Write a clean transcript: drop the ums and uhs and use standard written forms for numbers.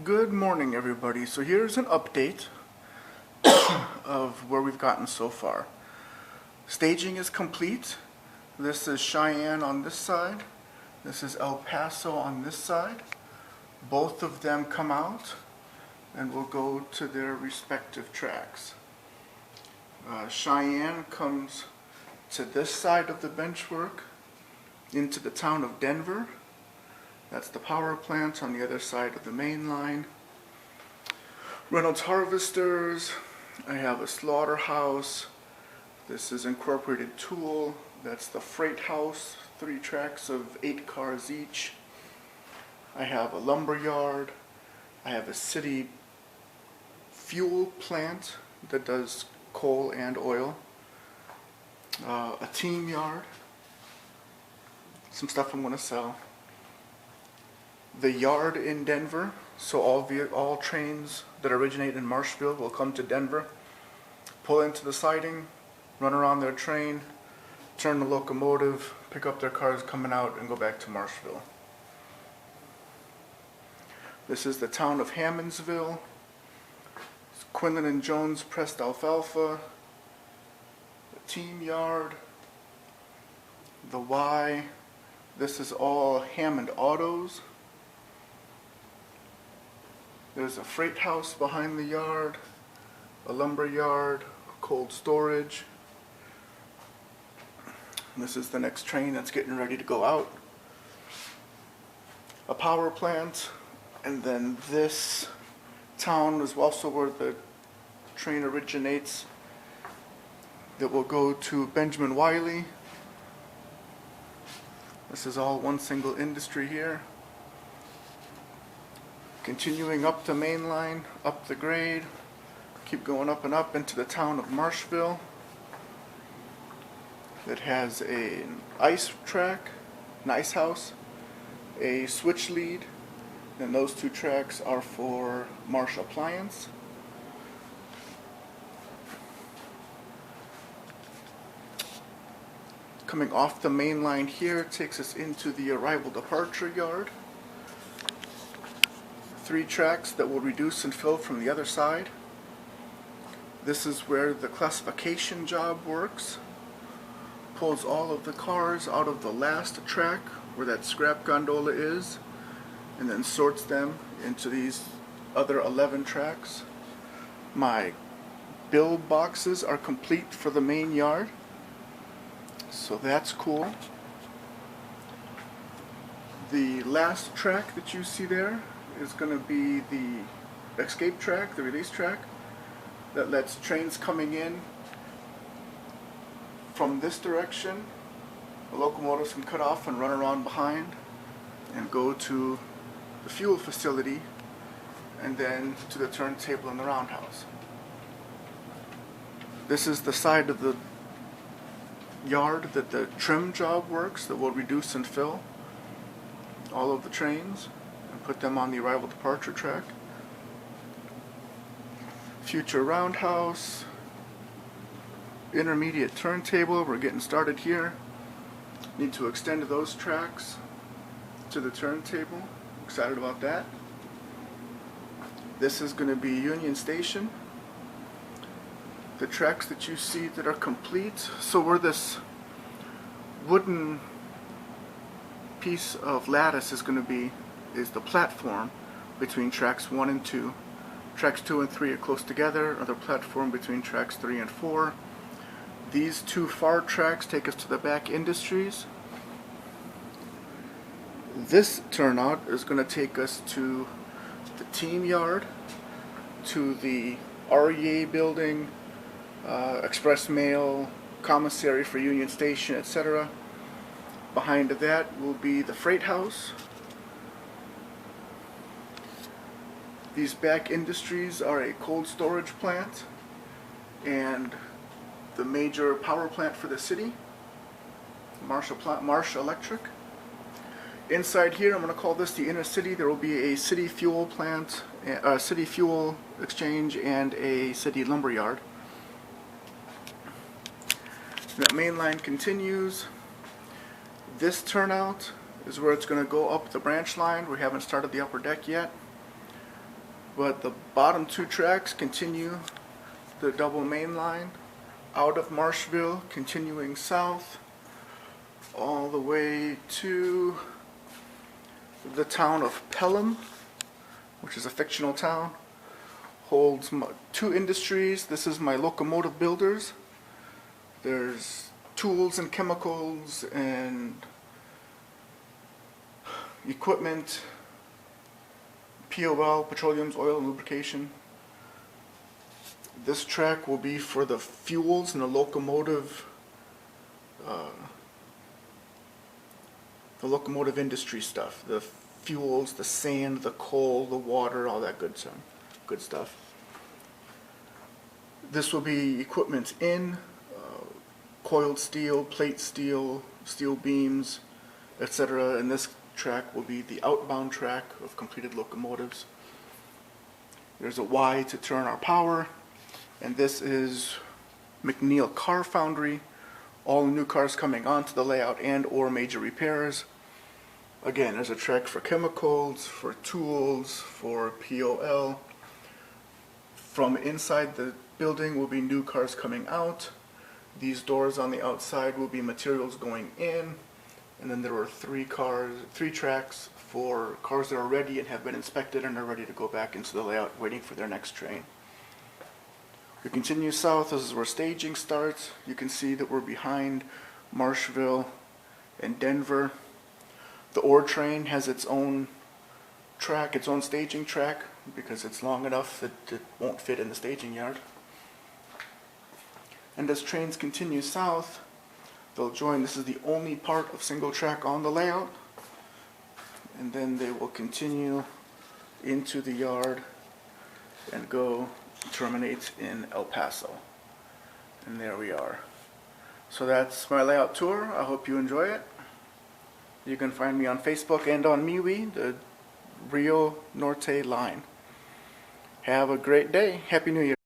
Good morning, everybody. So here's an update of where we've gotten so far. Staging is complete. This is Cheyenne on this side. This is El Paso on this side. Both of them come out and will go to their respective tracks. Cheyenne comes to this side of the benchwork into the town of Denver. That's the power plant on the other side of the main line. Reynolds Harvesters. I have a slaughterhouse. This is incorporated tool. That's the freight house. 3 tracks of 8 cars each. I have a lumber yard. I have a city fuel plant that does coal and oil. A team yard. Some stuff I'm going to sell. The yard in Denver, so all trains that originate in Marshville will come to Denver, pull into the siding, run around their train, turn the locomotive, pick up their cars coming out, and go back to Marshville. This is the town of Hammondsville. It's Quinlan and Jones pressed alfalfa, the team yard, the Y. This is all Hammond Autos. There's a freight house behind the yard, a lumber yard, a cold storage. And this is the next train that's getting ready to go out. A power plant, and then this town is also where the train originates that will go to Benjamin Wiley. This is all one single industry here. Continuing up the main line, up the grade, keep going up and up into the town of Marshville that has an ice track, an ice house, a switch lead, and those 2 tracks are for Marsh Appliance. Coming off the main line here takes us into the arrival departure yard. 3 tracks that will reduce and fill from the other side. This is where the classification job works. Pulls all of the cars out of the last track where that scrap gondola is, and then sorts them into these other 11 tracks. My build boxes are complete for the main yard, so that's cool. The last track that you see there is going to be the escape track, the release track, that lets trains coming in from this direction, the locomotives can cut off and run around behind and go to the fuel facility and then to the turntable and the roundhouse. This is the side of the yard that the trim job works, that will reduce and fill all of the trains and put them on the arrival departure track. Future roundhouse, intermediate turntable, we're getting started here. Need to extend those tracks to the turntable. Excited about that. This is going to be Union Station. The tracks that you see that are complete, so where this wooden piece of lattice is going to be is the platform between tracks 1 and 2. Tracks 2 and 3 are close together, or the platform between tracks 3 and 4. These 2 far tracks take us to the back industries. This turnout is going to take us to the team yard, to the REA building, express mail, commissary for Union Station, etc. Behind that will be the freight house. These back industries are a cold storage plant and the major power plant for the city, Marsh Electric. Inside here, I'm going to call this the inner city. There will be a city fuel plant, a city fuel exchange, and a city lumber yard. That main line continues. This turnout is where it's going to go up the branch line. We haven't started the upper deck yet. but the bottom two tracks continue the double main line out of Marshville, continuing south all the way to the town of Pelham, which is a fictional town. Holds two industries. This is my locomotive builders. There's tools and chemicals and equipment, POL, petroleum, oil, and lubrication. This track will be for the fuels and the locomotive industry stuff. The fuels, the sand, the coal, the water, all that good stuff. This will be equipment in coiled steel, plate steel, steel beams, etc. And this track will be the outbound track of completed locomotives. There's a Y to turn our power, and this is McNeil Car Foundry. All new cars coming onto the layout and or major repairs. Again, there's a track for chemicals, for tools, for POL. From inside the building will be new cars coming out. These doors on the outside will be materials going in. And then there are three tracks for cars that are ready and have been inspected and are ready to go back into the layout, waiting for their next train. We continue south. This is where staging starts. You can see that we're behind Marshville and Denver. The ore train has its own track, its own staging track, because it's long enough that it won't fit in the staging yard. And as trains continue south, they'll join. This is the only part of single track on the layout. And then they will continue into the yard and terminate in El Paso. And there we are. So that's my layout tour. I hope you enjoy it. You can find me on Facebook and on MeWe, the Rio Norte Line. Have a great day. Happy New Year.